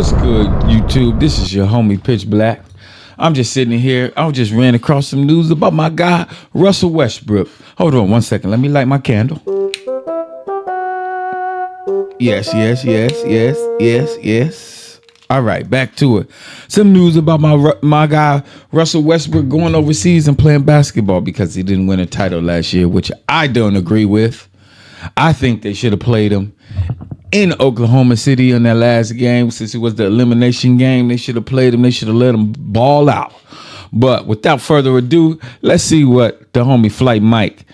What's good, YouTube? This is your homie Pitch Black. I'm just sitting here. I just ran across some news about my guy, Russell Westbrook. Hold on one second. Let me light my candle. Yes. All right, back to it. Some news about my guy, Russell Westbrook, going overseas and playing basketball because he didn't win a title last year, which I don't agree with. I think they should have played him in Oklahoma City in that last game, since it was the elimination game. They should have played him. They should have let him ball out. But without further ado, let's see what the homie Flight Mike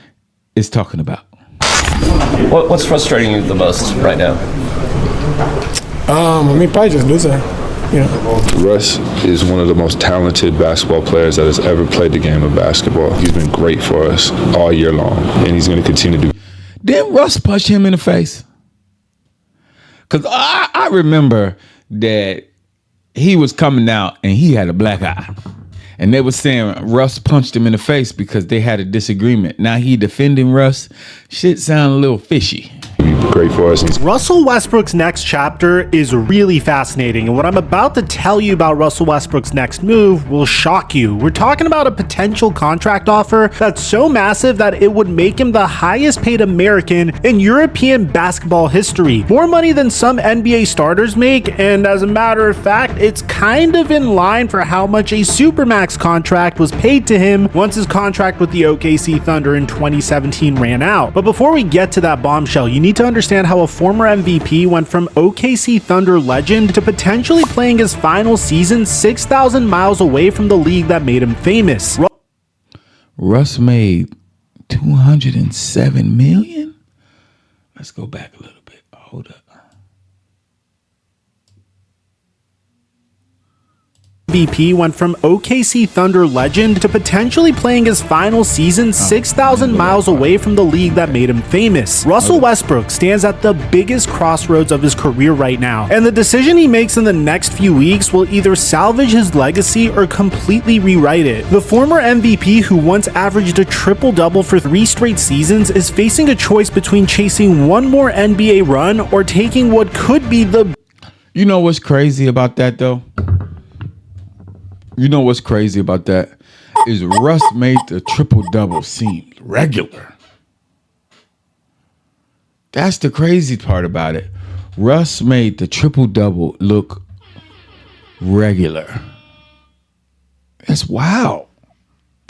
is talking about. What's frustrating you the most right now? Probably just losing. You know. Russ is one of the most talented basketball players that has ever played the game of basketball. He's been great for us all year long, and he's going to continue to. Didn't Russ punch him in the face? Because I remember that he was coming out and he had a black eye. And they were saying Russ punched him in the face because they had a disagreement. Now he defending Russ. Shit sound a little fishy. Great for us. Russell Westbrook's next chapter is really fascinating, and what I'm about to tell you about Russell Westbrook's next move will shock you. We're talking about a potential contract offer that's so massive that it would make him the highest paid American in European basketball history. More money than some NBA starters make, and as a matter of fact, it's kind of in line for how much a Supermax contract was paid to him once his contract with the OKC Thunder in 2017 ran out. But before we get to that bombshell, you need to understand how a former MVP went from OKC Thunder legend to potentially playing his final season 6,000 miles away from the league that made him famous. Russ made $207 million? Let's go back a little bit. Hold up. MVP went from OKC Thunder legend to potentially playing his final season 6,000 miles away from the league that made him famous. Russell Westbrook stands at the biggest crossroads of his career right now, and the decision he makes in the next few weeks will either salvage his legacy or completely rewrite it. The former MVP, who once averaged a triple-double for 3 straight seasons, is facing a choice between chasing one more NBA run or taking what could be the... You know what's crazy about that, though? You know what's crazy about that is Russ made the triple-double seem regular. That's the crazy part about it. Russ made the triple-double look regular. That's wild.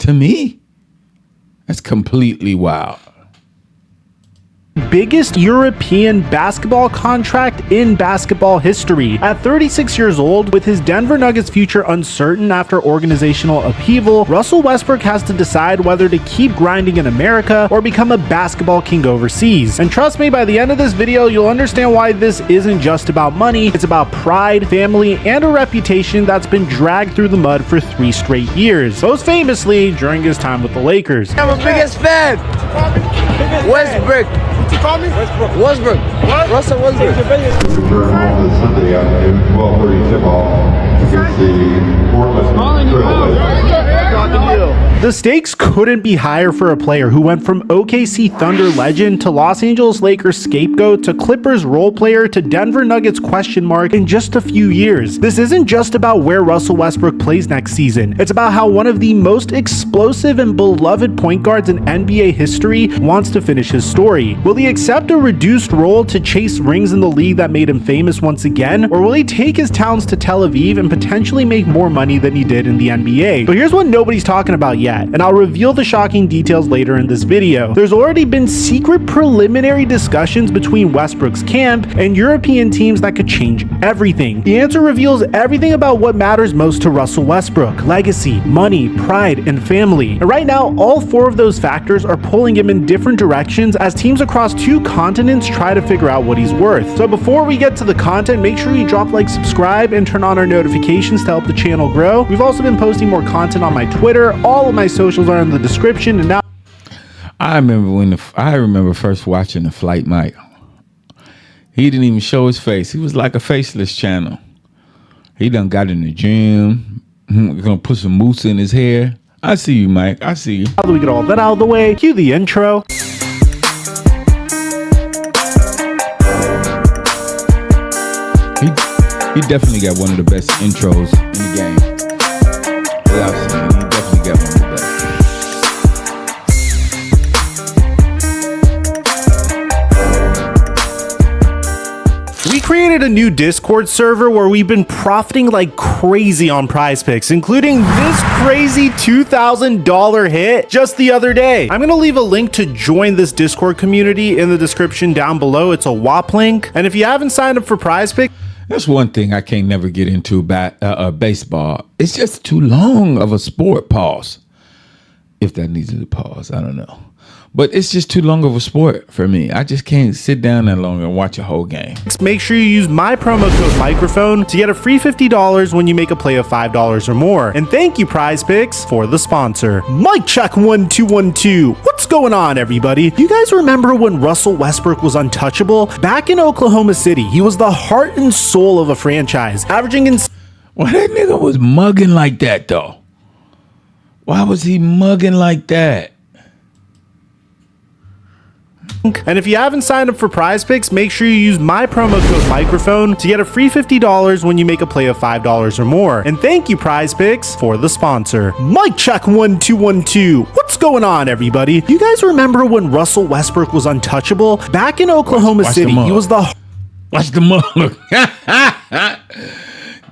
To me, that's completely wild. Biggest European basketball contract in basketball history. At 36 years old, with his Denver Nuggets future uncertain after organizational upheaval, Russell Westbrook has to decide whether to keep grinding in America or become a basketball king overseas. And trust me, by the end of this video, you'll understand why this isn't just about money. It's about pride, family, and a reputation that's been dragged through the mud for 3 straight years. Most famously, during his time with the Lakers. I'm a biggest fan. Westbrook. What you call me? Westbrook. What? Russell Westbrook. Sunday afternoon, 12:30 tip-off against the Portland Trailblazers. The stakes couldn't be higher for a player who went from OKC Thunder legend to Los Angeles Lakers scapegoat to Clippers role player to Denver Nuggets question mark in just a few years. This isn't just about where Russell Westbrook plays next season. It's about how one of the most explosive and beloved point guards in NBA history wants to finish his story. Will he accept a reduced role to chase rings in the league that made him famous once again, or will he take his talents to Tel Aviv and potentially make more money than he did in the NBA? But here's what nobody's talking about yet, and I'll reveal the shocking details later in this video. There's already been secret preliminary discussions between Westbrook's camp and European teams that could change everything. The answer reveals everything about what matters most to Russell Westbrook: legacy, money, pride, and family. And right now, all 4 of those factors are pulling him in different directions as teams across 2 continents try to figure out what he's worth. So before we get to the content, make sure you drop like, subscribe, and turn on our notifications to help the channel grow. We've also been posting more content on my Twitter. All of my socials are in the description. And now I remember first watching the Flight Mike. He didn't even show his face. He was like a faceless channel. He done got in the gym. We're gonna put some mousse in his hair. I see you, Mike. I see you. now that we get all that out of the way, cue the intro. He definitely got one of the best intros in the game. Without saying, he definitely got one of the best. We created a new Discord server where we've been profiting like crazy on prize picks, including this crazy $2,000 hit just the other day. I'm going to leave a link to join this Discord community in the description down below. It's a WAP link. And if you haven't signed up for prize picks, that's one thing I can't never get into baseball. It's just too long of a sport. Pause. If that needs a pause, I don't know. But it's just too long of a sport for me. I just can't sit down that long and watch a whole game. Make sure you use my promo code microphone to get a free $50 when you make a play of $5 or more. And thank you, Prize Picks, for the sponsor. Mic check 1 2 1 2. What's going on, everybody? You guys remember when Russell Westbrook was untouchable? Back in Oklahoma City, he was the heart and soul of a franchise, averaging in... Why that nigga was mugging like that, though? Why was he mugging like that? And if you haven't signed up for Prize Picks, make sure you use my promo code microphone to get a free $50 when you make a play of $5 or more. And thank you, Prize Picks, for the sponsor. Mic check 1 2 1 2. What's going on, everybody? You guys remember when Russell Westbrook was untouchable? Back in Oklahoma City, he was the... Watch the mug.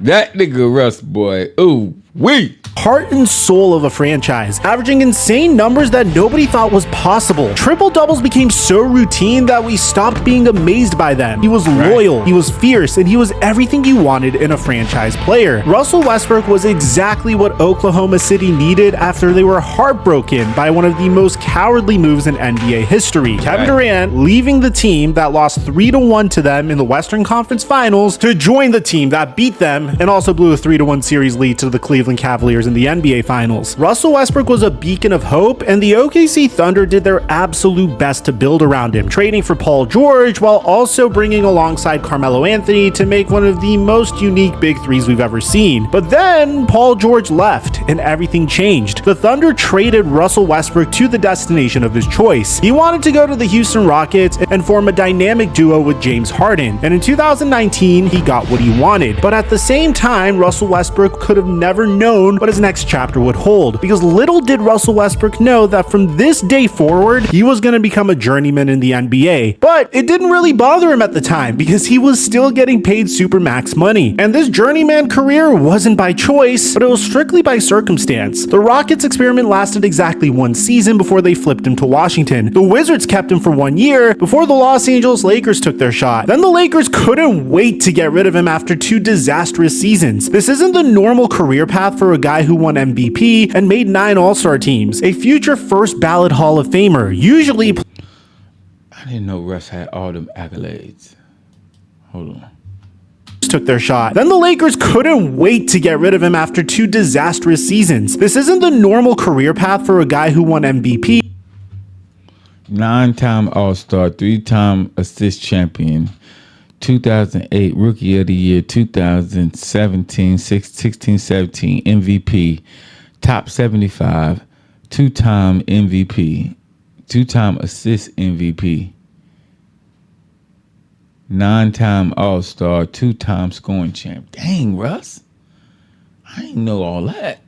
That nigga Russ, boy. Ooh, wee. Heart and soul of a franchise, averaging insane numbers that nobody thought was possible. Triple doubles became so routine that we stopped being amazed by them. He was loyal, he was fierce, and he was everything you wanted in a franchise player. Russell Westbrook was exactly what Oklahoma City needed after they were heartbroken by one of the most cowardly moves in NBA history. Kevin Durant leaving the team that lost 3-1 to them in the Western Conference Finals to join the team that beat them and also blew a 3-1 series lead to the Cleveland Cavaliers in the NBA Finals. Russell Westbrook was a beacon of hope, and the OKC Thunder did their absolute best to build around him, trading for Paul George while also bringing alongside Carmelo Anthony to make one of the most unique big threes we've ever seen. But then Paul George left, and everything changed. The Thunder traded Russell Westbrook to the destination of his choice. He wanted to go to the Houston Rockets and form a dynamic duo with James Harden, and in 2019, he got what he wanted. But at the same time, Russell Westbrook could have never known what his next chapter would hold, because little did Russell Westbrook know that from this day forward, he was going to become a journeyman in the NBA. But it didn't really bother him at the time, because he was still getting paid supermax money. And this journeyman career wasn't by choice, but it was strictly by circumstance. The Rockets experiment lasted exactly 1 season before they flipped him to Washington. The Wizards kept him for 1 year before the Los Angeles Lakers took their shot. Then the Lakers couldn't wait to get rid of him after 2 disastrous seasons. This isn't the normal career path for a guy who won MVP and made 9 All-Star teams, a future first ballot Hall of Famer, usually... I didn't know Russ had all them accolades. Hold on. Took their shot. Then the Lakers couldn't wait to get rid of him after 2 disastrous seasons. This isn't the normal career path for a guy who won MVP. 9-time All-Star, 3-time assist champion, 2008 Rookie of the Year, 2017, 16-17 MVP, top 75, 2-time MVP, 2-time assist MVP, 9-time All-Star, 2-time scoring champ. Dang, Russ. I didn't know all that.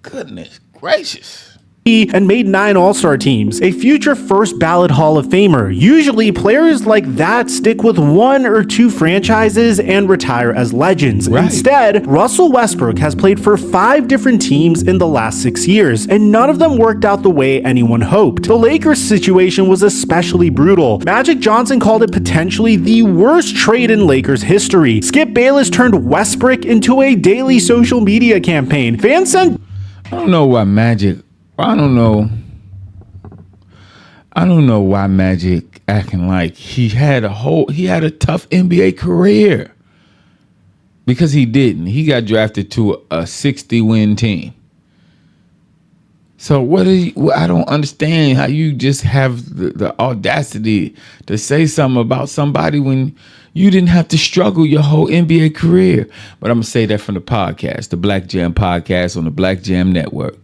Goodness gracious. And made 9 All-Star teams, a future first ballot Hall of Famer. Usually players like that stick with 1 or 2 franchises and retire as legends. Right. Instead, Russell Westbrook has played for 5 different teams in the last 6 years, and none of them worked out the way anyone hoped. The Lakers situation was especially brutal. Magic Johnson called it potentially the worst trade in Lakers history. Skip Bayless turned Westbrook into a daily social media campaign. Fans sent... I don't know why Magic acting like he had a tough NBA career, because he didn't. He got drafted to a 60-win team. So I don't understand how you just have the audacity to say something about somebody when you didn't have to struggle your whole NBA career. But I'm gonna say that from the podcast, the Black Jam podcast on the Black Jam Network.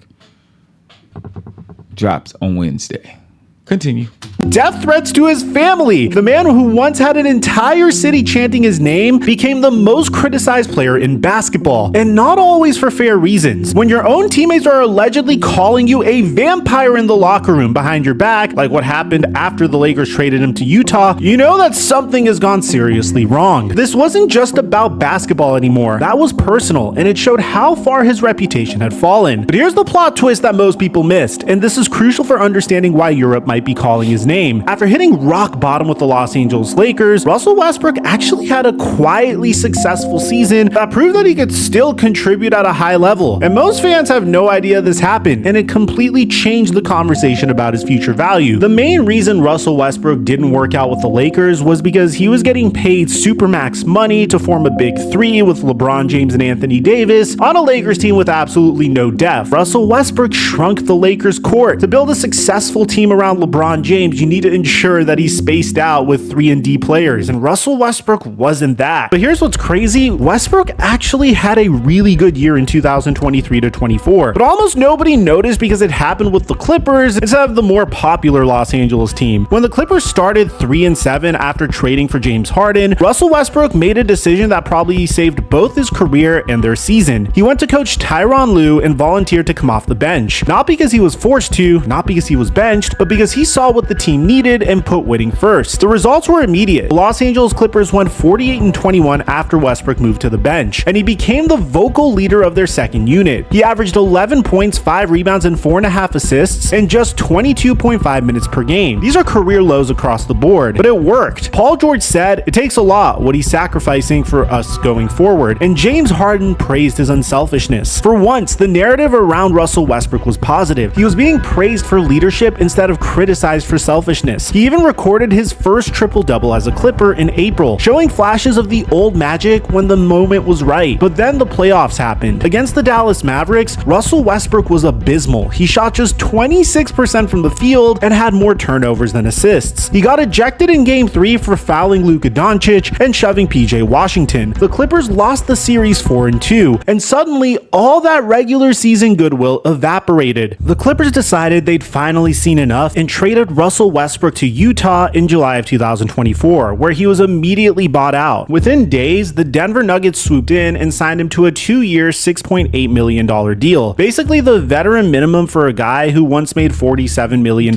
Drops on Wednesday. Continue. Death threats to his family. The man who once had an entire city chanting his name became the most criticized player in basketball, and not always for fair reasons. When your own teammates are allegedly calling you a vampire in the locker room behind your back, like what happened after the Lakers traded him to Utah, you know that something has gone seriously wrong. This wasn't just about basketball anymore. That was personal, and it showed how far his reputation had fallen. But here's the plot twist that most people missed, and this is crucial for understanding why Europe might be calling his name. After hitting rock bottom with the Los Angeles Lakers, Russell Westbrook actually had a quietly successful season that proved that he could still contribute at a high level. And most fans have no idea this happened, and it completely changed the conversation about his future value. The main reason Russell Westbrook didn't work out with the Lakers was because he was getting paid supermax money to form a big three with LeBron James and Anthony Davis on a Lakers team with absolutely no depth. Russell Westbrook shrunk the Lakers' court. To build a successful team around LeBron James, you need to ensure that he's spaced out with 3-and-D players, and Russell Westbrook wasn't that. But here's what's crazy. Westbrook actually had a really good year in 2023-24, but almost nobody noticed because it happened with the Clippers instead of the more popular Los Angeles team. When the Clippers started 3-7 after trading for James Harden, Russell Westbrook made a decision that probably saved both his career and their season. He went to coach Tyronn Lue and volunteered to come off the bench. Not because he was forced to, not because he was benched, but because he saw what the team needed and put winning first. The results were immediate. The Los Angeles Clippers went 48-21 after Westbrook moved to the bench, and he became the vocal leader of their second unit. He averaged 11 points, 5 rebounds, and 4.5 assists in just 22.5 minutes per game. These are career lows across the board, but it worked. Paul George said, "It takes a lot what he's sacrificing for us going forward," and James Harden praised his unselfishness. For once, the narrative around Russell Westbrook was positive. He was being praised for leadership instead of criticized for selfishness. He even recorded his first triple-double as a Clipper in April, showing flashes of the old magic when the moment was right. But then the playoffs happened. Against the Dallas Mavericks, Russell Westbrook was abysmal. He shot just 26% from the field and had more turnovers than assists. He got ejected in Game 3 for fouling Luka Doncic and shoving PJ Washington. The Clippers lost the series 4-2, and suddenly all that regular season goodwill evaporated. The Clippers decided they'd finally seen enough and traded Russell Westbrook to Utah in July of 2024, where he was immediately bought out. Within days, the Denver Nuggets swooped in and signed him to a 2-year, $6.8 million deal. Basically the veteran minimum for a guy who once made $47 million.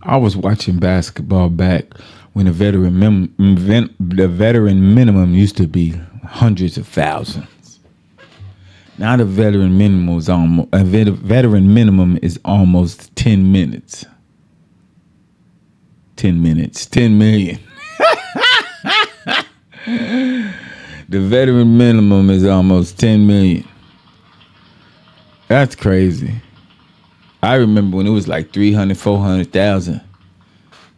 I was watching basketball back when the veteran minimum used to be hundreds of thousands. Now the veteran minimum is almost 10 minutes. 10 minutes, 10 million. The veteran minimum is almost 10 million. That's crazy. I remember when it was like 300, 400,000.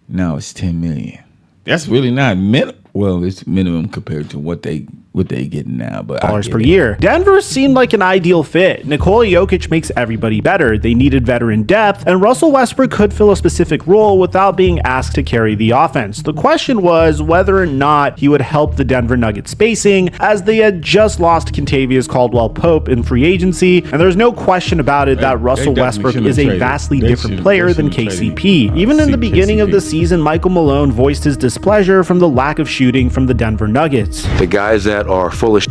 Now it's 10 million. That's really not minimum. Well, it's minimum compared to what they getting now, but dollars per year. Denver seemed like an ideal fit. Nikola Jokic makes everybody better. They needed veteran depth, and Russell Westbrook could fill a specific role without being asked to carry the offense. The question was whether or not he would help the Denver Nuggets spacing, as they had just lost Kentavious Caldwell-Pope in free agency, and there's no question about it that Russell Westbrook is a vastly different player than KCP. Even in the beginning of the season, Michael Malone voiced his displeasure from the lack of shooting from the Denver Nuggets. The guys that are full of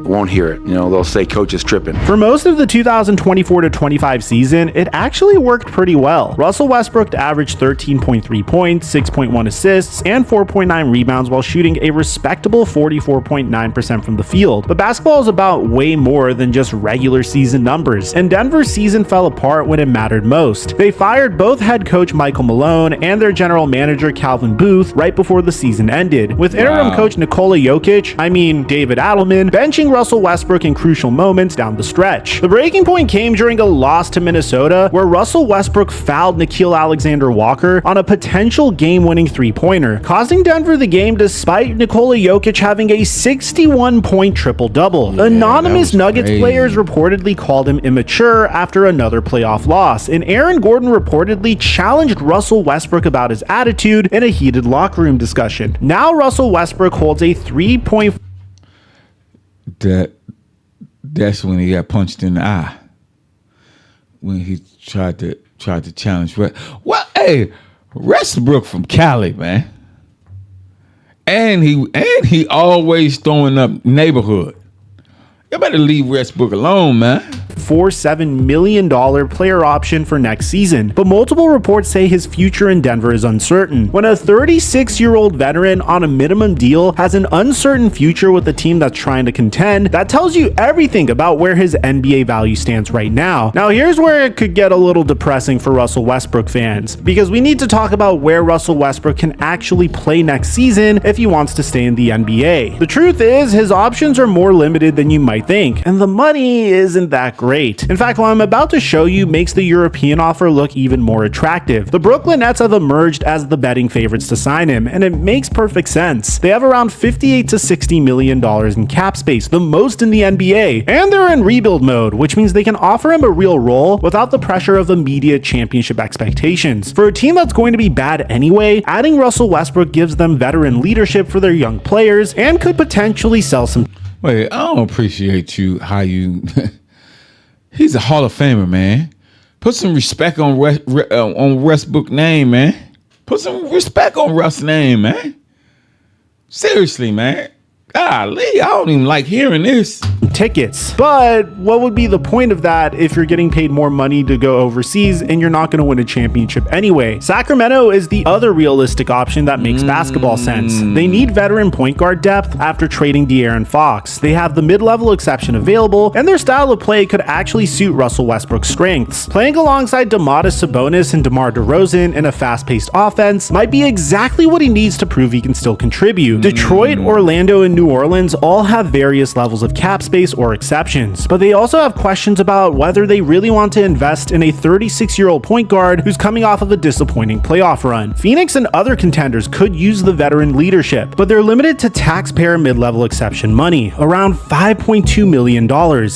won't hear it. You know, they'll say coach is tripping. For most of the 2024-25 season, it actually worked pretty well. Russell Westbrook averaged 13.3 points, 6.1 assists, and 4.9 rebounds while shooting a respectable 44.9% from the field. But basketball is about way more than just regular season numbers, and Denver's season fell apart when it mattered most. They fired both head coach Michael Malone and their general manager Calvin Booth right before the season ended, with interim coach Nikola Jokic, David Adelman, benching Russell Westbrook in crucial moments down the stretch. The breaking point came during a loss to Minnesota, where Russell Westbrook fouled Nickeil Alexander-Walker on a potential game-winning three-pointer, costing Denver the game despite Nikola Jokic having a 61-point triple-double. Yeah, anonymous Nuggets players reportedly called him immature after another playoff loss, and Aaron Gordon reportedly challenged Russell Westbrook about his attitude in a heated locker room discussion. Now Russell Westbrook holds a 3.4 That's when he got punched in the eye. When he tried to challenge. Well, hey, Westbrook from Cali, man. And he always throwing up neighborhood. You better leave Westbrook alone, man. $7 million player option for next season, but multiple reports say his future in Denver is uncertain. When a 36-year-old veteran on a minimum deal has an uncertain future with a team that's trying to contend, that tells you everything about where his NBA value stands right now. Now, here's where it could get a little depressing for Russell Westbrook fans, because we need to talk about where Russell Westbrook can actually play next season if he wants to stay in the NBA. The truth is, his options are more limited than you might think, and the money isn't that great. In fact, what I'm about to show you makes the European offer look even more attractive. The Brooklyn Nets have emerged as the betting favorites to sign him, and it makes perfect sense. They have around $58 to $60 million in cap space, the most in the NBA, and they're in rebuild mode, which means they can offer him a real role without the pressure of immediate championship expectations. For a team that's going to be bad anyway, adding Russell Westbrook gives them veteran leadership for their young players and could potentially sell some. Wait, I don't appreciate how you... He's a Hall of Famer, man. Put some respect on Westbrook's name, man. Put some respect on Russ's name, man. Seriously, man. Golly, I don't even like hearing this. Tickets. But what would be the point of that if you're getting paid more money to go overseas and you're not going to win a championship anyway? Sacramento is the other realistic option that makes basketball sense. They need veteran point guard depth after trading De'Aaron Fox. They have the mid-level exception available, and their style of play could actually suit Russell Westbrook's strengths. Playing alongside Domantas Sabonis and DeMar DeRozan in a fast-paced offense might be exactly what he needs to prove he can still contribute. Detroit, Orlando, and New Orleans all have various levels of cap space or exceptions, but they also have questions about whether they really want to invest in a 36-year-old point guard who's coming off of a disappointing playoff run. Phoenix and other contenders could use the veteran leadership, but they're limited to taxpayer mid-level exception money, around $5.2 million,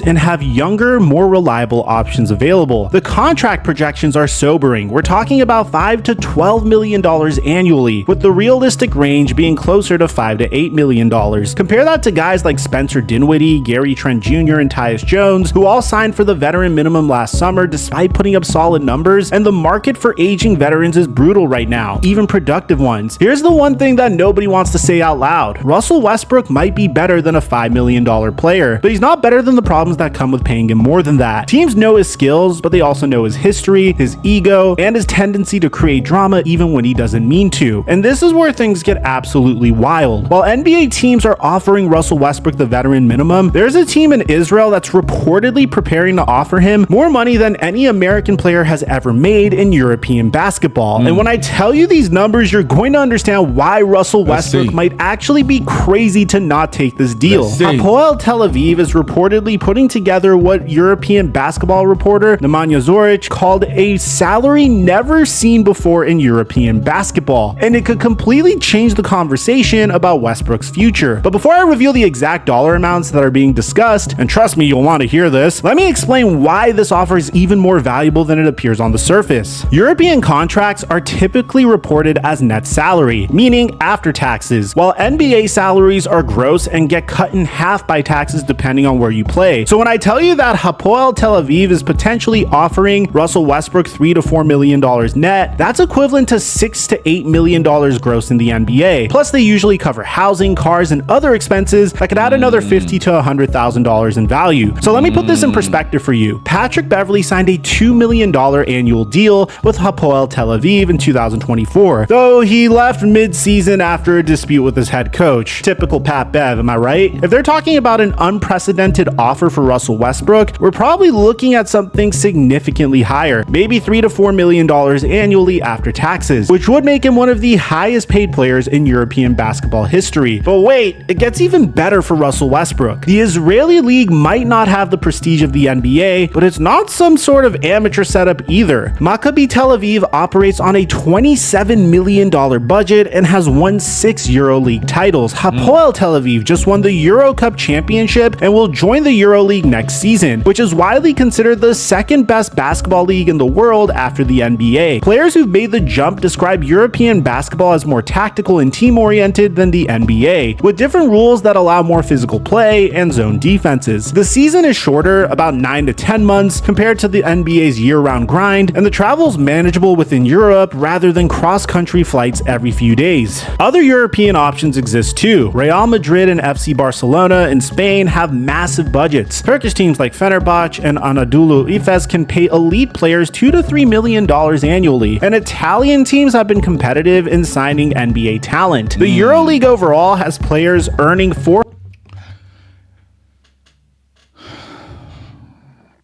and have younger, more reliable options available. The contract projections are sobering. We're talking about $5 to $12 million annually, with the realistic range being closer to $5 to $8 million. Compare that to guys like Spencer Dinwiddie, Gary Trent Jr., and Tyus Jones, who all signed for the veteran minimum last summer despite putting up solid numbers, and the market for aging veterans is brutal right now, even productive ones. Here's the one thing that nobody wants to say out loud. Russell Westbrook might be better than a $5 million player, but he's not better than the problems that come with paying him more than that. Teams know his skills, but they also know his history, his ego, and his tendency to create drama even when he doesn't mean to. And this is where things get absolutely wild. While NBA teams are offering Russell Westbrook the veteran minimum, there's a team in Israel that's reportedly preparing to offer him more money than any American player has ever made in European basketball. And when I tell you these numbers, you're going to understand why Russell Westbrook might actually be crazy to not take this deal. Hapoel Tel Aviv is reportedly putting together what European basketball reporter Nemanja Zoric called a salary never seen before in European basketball, and it could completely change the conversation about Westbrook's future. But before I reveal the exact dollar amounts that are being discussed, and trust me, you'll want to hear this, let me explain why this offer is even more valuable than it appears on the surface. European contracts are typically reported as net salary, meaning after taxes, while NBA salaries are gross and get cut in half by taxes depending on where you play. So when I tell you that Hapoel Tel Aviv is potentially offering Russell Westbrook $3 to $4 million net, that's equivalent to $6 to $8 million gross in the NBA. Plus, they usually cover housing, cars, and other expenses that could add another $50,000 to $100,000 in value. So let me put this in perspective for you. Patrick Beverley signed a $2 million annual deal with Hapoel Tel Aviv in 2024, though he left mid-season after a dispute with his head coach. Typical Pat Bev, am I right? If they're talking about an unprecedented offer for Russell Westbrook, we're probably looking at something significantly higher, maybe $3 to $4 million annually after taxes, which would make him one of the highest paid players in European basketball history. But wait, it gets even better for Russell Westbrook. The Israeli league might not have the prestige of the NBA, but it's not some sort of amateur setup either. Maccabi Tel Aviv operates on a $27 million budget and has won 6 EuroLeague titles. Hapoel Tel Aviv just won the Euro Cup championship and will join the EuroLeague next season, which is widely considered the second best basketball league in the world after the NBA. Players who've made the jump describe European basketball as more tactical and team-oriented than the NBA. What differentiates different rules that allow more physical play and zone defenses. The season is shorter, about 9 to 10 months, compared to the NBA's year-round grind, and the travel is manageable within Europe rather than cross-country flights every few days. Other European options exist too. Real Madrid and FC Barcelona in Spain have massive budgets. Turkish teams like Fenerbahce and Anadolu Efes can pay elite players $2 to $3 million annually, and Italian teams have been competitive in signing NBA talent. The EuroLeague overall has players earning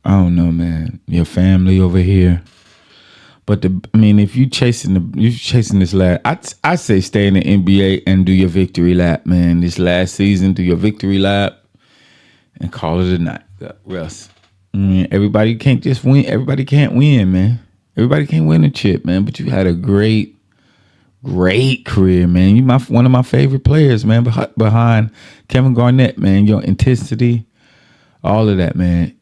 I don't know, man. Your family over here. But if you chasing this lap, I say stay in the NBA and do your victory lap, man. This last season, do your victory lap and call it a night. Russ. Everybody can't just win. Everybody can't win, man. Everybody can't win a chip, man. But you had a great career, man. You one of my favorite players, man. Behind Kevin Garnett, man. Your intensity, all of that, man.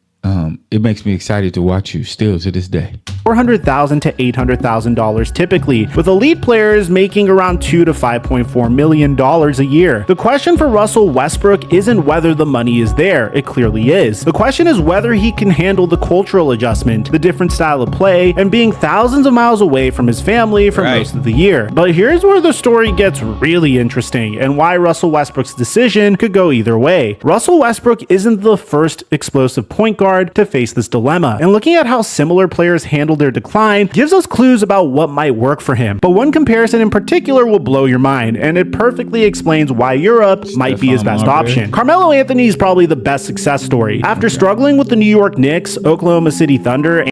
It makes me excited to watch you still to this day. $400,000 to $800,000 typically, with elite players making around $2 to $5.4 million a year. The question for Russell Westbrook isn't whether the money is there, it clearly is. The question is whether he can handle the cultural adjustment, the different style of play, and being thousands of miles away from his family for most of the year. But here's where the story gets really interesting, and why Russell Westbrook's decision could go either way. Russell Westbrook isn't the first explosive point guard to face this dilemma, and looking at how similar players handle their decline gives us clues about what might work for him. But one comparison in particular will blow your mind, and it perfectly explains why Europe might be his best option. Carmelo Anthony is probably the best success story. After struggling with the New York Knicks, Oklahoma City Thunder,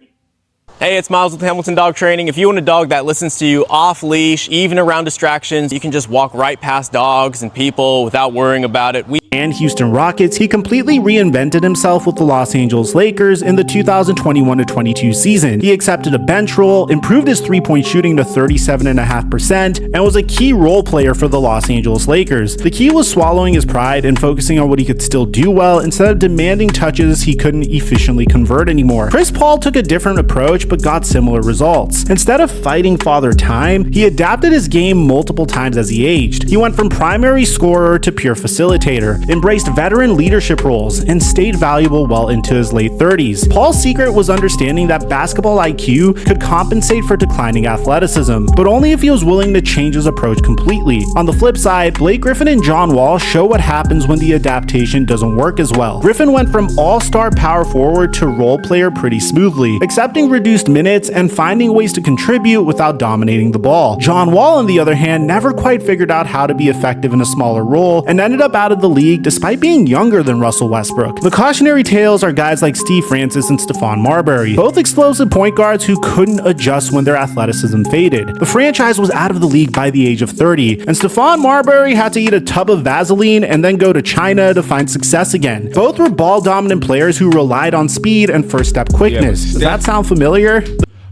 Hey, it's Miles with Hamilton Dog Training. If you want a dog that listens to you off leash, even around distractions, you can just walk right past dogs and people without worrying about it. And Houston Rockets, he completely reinvented himself with the Los Angeles Lakers in the 2021-22 season. He accepted a bench role, improved his three-point shooting to 37.5%, and was a key role player for the Los Angeles Lakers. The key was swallowing his pride and focusing on what he could still do well instead of demanding touches he couldn't efficiently convert anymore. Chris Paul took a different approach but got similar results. Instead of fighting Father Time, he adapted his game multiple times as he aged. He went from primary scorer to pure facilitator, embraced veteran leadership roles, and stayed valuable well into his late 30s. Paul's secret was understanding that basketball IQ could compensate for declining athleticism, but only if he was willing to change his approach completely. On the flip side, Blake Griffin and John Wall show what happens when the adaptation doesn't work as well. Griffin went from all-star power forward to role player pretty smoothly, accepting reduced minutes and finding ways to contribute without dominating the ball. John Wall, on the other hand, never quite figured out how to be effective in a smaller role and ended up out of the league despite being younger than Russell Westbrook. The cautionary tales are guys like Steve Francis and Stephon Marbury, both explosive point guards who couldn't adjust when their athleticism faded. The franchise was out of the league by the age of 30, and Stephon Marbury had to eat a tub of Vaseline and then go to China to find success again. Both were ball-dominant players who relied on speed and first-step quickness. Does that sound familiar?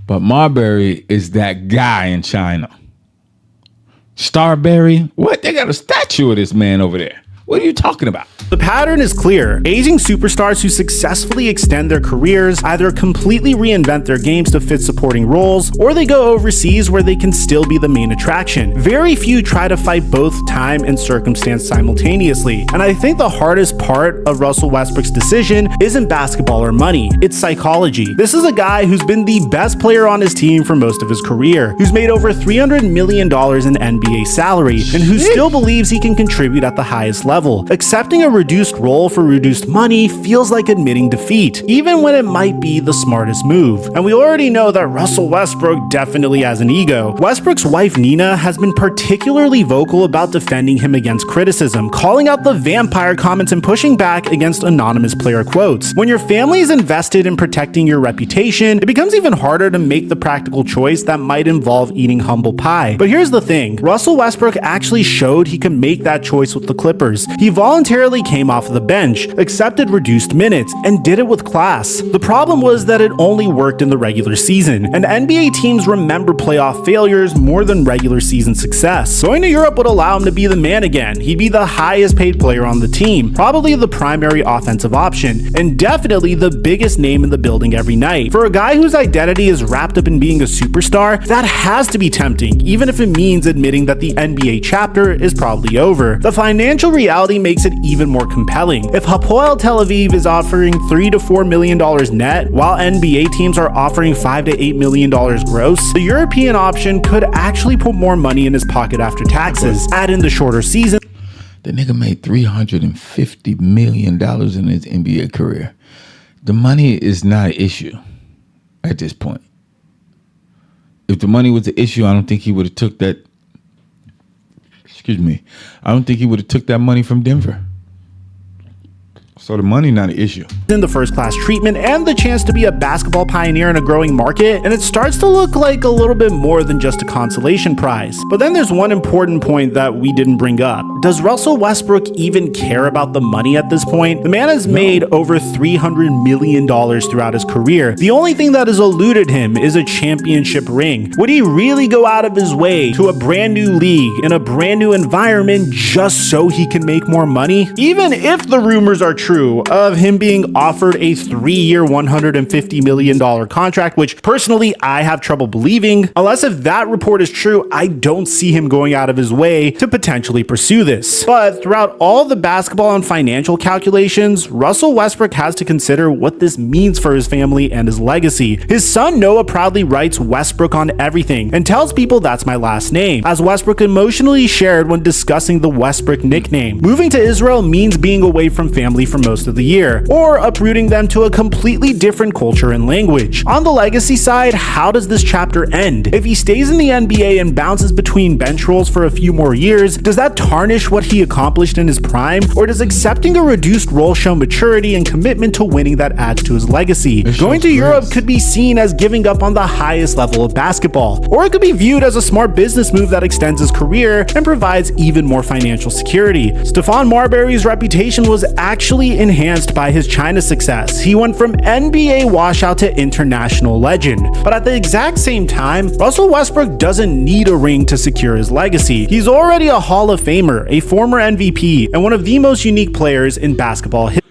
But Marbury is that guy in China. Starberry? What? They got a statue of this man over there. What are you talking about? The pattern is clear. Aging superstars who successfully extend their careers either completely reinvent their games to fit supporting roles, or they go overseas where they can still be the main attraction. Very few try to fight both time and circumstance simultaneously. And I think the hardest part of Russell Westbrook's decision isn't basketball or money, it's psychology. This is a guy who's been the best player on his team for most of his career, who's made over $300 million in NBA salary, and who still believes he can contribute at the highest level. Accepting a reduced role for reduced money feels like admitting defeat, even when it might be the smartest move. And we already know that Russell Westbrook definitely has an ego. Westbrook's wife Nina has been particularly vocal about defending him against criticism, calling out the vampire comments and pushing back against anonymous player quotes. When your family is invested in protecting your reputation, it becomes even harder to make the practical choice that might involve eating humble pie. But here's the thing, Russell Westbrook actually showed he could make that choice with the Clippers. He voluntarily came off the bench, accepted reduced minutes, and did it with class. The problem was that it only worked in the regular season, and NBA teams remember playoff failures more than regular season success. Going to Europe would allow him to be the man again. He'd be the highest paid player on the team, probably the primary offensive option, and definitely the biggest name in the building every night. For a guy whose identity is wrapped up in being a superstar, that has to be tempting, even if it means admitting that the NBA chapter is probably over. The financial reality reality makes it even more compelling. If Hapoel Tel Aviv is offering $3 to $4 million net, while NBA teams are offering $5 to $8 million gross, the European option could actually put more money in his pocket after taxes. Add in the shorter season. The nigga made $350 million in his NBA career. The money is not an issue at this point. If the money was the issue, I don't think he would have took that. Excuse me. I don't think he would have took that money from Denver. So the money not an issue. In the first class treatment and the chance to be a basketball pioneer in a growing market, and it starts to look like a little bit more than just a consolation prize. But then there's one important point that we didn't bring up. Does Russell Westbrook even care about the money at this point? The man has made over $300 million throughout his career. The only thing that has eluded him is a championship ring. Would he really go out of his way to a brand new league in a brand new environment just so he can make more money? Even if the rumors are true of him being offered a 3-year, $150 million contract, which personally I have trouble believing. Unless if that report is true, I don't see him going out of his way to potentially pursue this. But throughout all the basketball and financial calculations, Russell Westbrook has to consider what this means for his family and his legacy. His son Noah proudly writes Westbrook on everything and tells people that's my last name, as Westbrook emotionally shared when discussing the Westbrook nickname. Moving to Israel means being away from family for most of the year, or uprooting them to a completely different culture and language. On the legacy side, how does this chapter end? If he stays in the NBA and bounces between bench roles for a few more years, does that tarnish what he accomplished in his prime, or does accepting a reduced role show maturity and commitment to winning that adds to his legacy? Going to Europe could be seen as giving up on the highest level of basketball, or it could be viewed as a smart business move that extends his career and provides even more financial security. Stephon Marbury's reputation was actually enhanced by his China success. He went from NBA washout to international legend. But at the exact same time, Russell Westbrook doesn't need a ring to secure his legacy. He's already a Hall of Famer, a former MVP, and one of the most unique players in basketball history.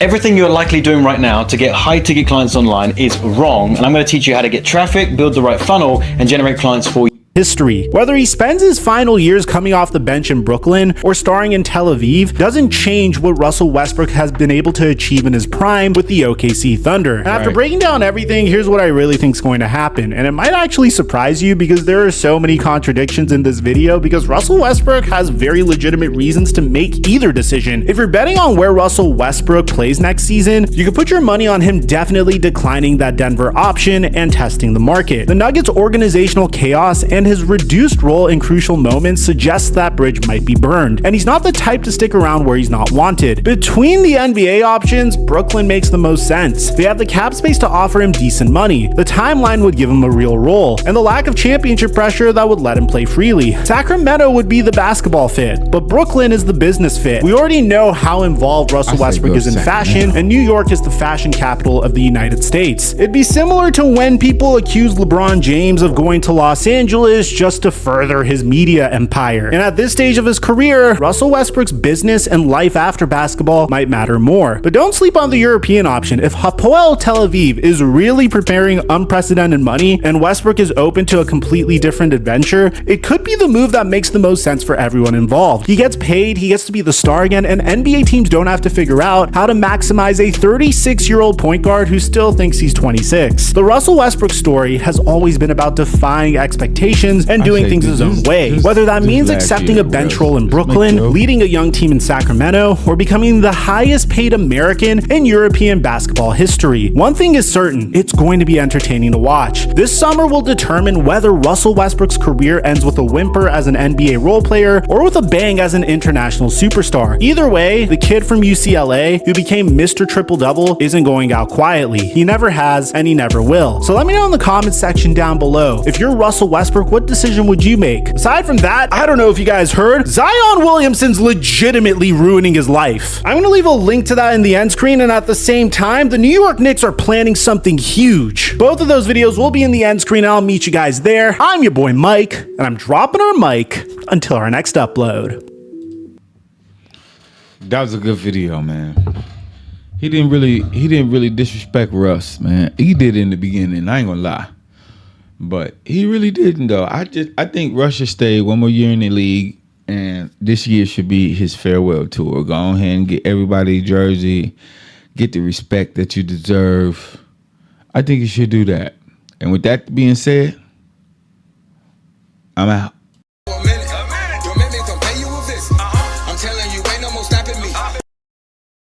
Everything you're likely doing right now to get high ticket clients online is wrong, and I'm going to teach you how to get traffic, build the right funnel, and generate clients for you. History. Whether he spends his final years coming off the bench in Brooklyn or starring in Tel Aviv doesn't change what Russell Westbrook has been able to achieve in his prime with the OKC Thunder. And after breaking down everything, here's what I really think is going to happen. And it might actually surprise you because there are so many contradictions in this video, because Russell Westbrook has very legitimate reasons to make either decision. If you're betting on where Russell Westbrook plays next season, you can put your money on him definitely declining that Denver option and testing the market. The Nuggets' organizational chaos and his reduced role in crucial moments suggests that bridge might be burned, and he's not the type to stick around where he's not wanted. Between the NBA options, Brooklyn makes the most sense. They have the cap space to offer him decent money, the timeline would give him a real role, and the lack of championship pressure that would let him play freely. Sacramento would be the basketball fit, but Brooklyn is the business fit. We already know how involved Russell Westbrook is in fashion, and New York is the fashion capital of the United States. It'd be similar to when people accuse LeBron James of going to Los Angeles just to further his media empire. And at this stage of his career, Russell Westbrook's business and life after basketball might matter more. But don't sleep on the European option. If Hapoel Tel Aviv is really preparing unprecedented money and Westbrook is open to a completely different adventure, it could be the move that makes the most sense for everyone involved. He gets paid, he gets to be the star again, and NBA teams don't have to figure out how to maximize a 36-year-old point guard who still thinks he's 26. The Russell Westbrook story has always been about defying expectations and doing things his own way, whether that means accepting a bench role in Brooklyn, leading a young team in Sacramento, or becoming the highest paid American in European basketball history. One thing is certain, it's going to be entertaining to watch. This summer will determine whether Russell Westbrook's career ends with a whimper as an NBA role player or with a bang as an international superstar. Either way, the kid from UCLA who became Mr. Triple-Double isn't going out quietly. He never has, and he never will. So let me know in the comments section down below. If you're Russell Westbrook, what decision would you make? Aside from that, I don't know if you guys heard, Zion Williamson's legitimately ruining his life. I'm gonna leave a link to that in the end screen, and at the same time, the New York Knicks are planning something huge. Both of those videos will be in the end screen. I'll meet you guys there. I'm your boy Mike, and I'm dropping our mic until our next upload. That was a good video, man. He didn't really disrespect Russ, man. He did in the beginning, I ain't gonna lie. But he really didn't though. I think Russ should stay one more year in the league And this year should be his farewell tour. Go ahead and get everybody jersey, get the respect that you deserve. I think you should do that. And with that being said, I'm out.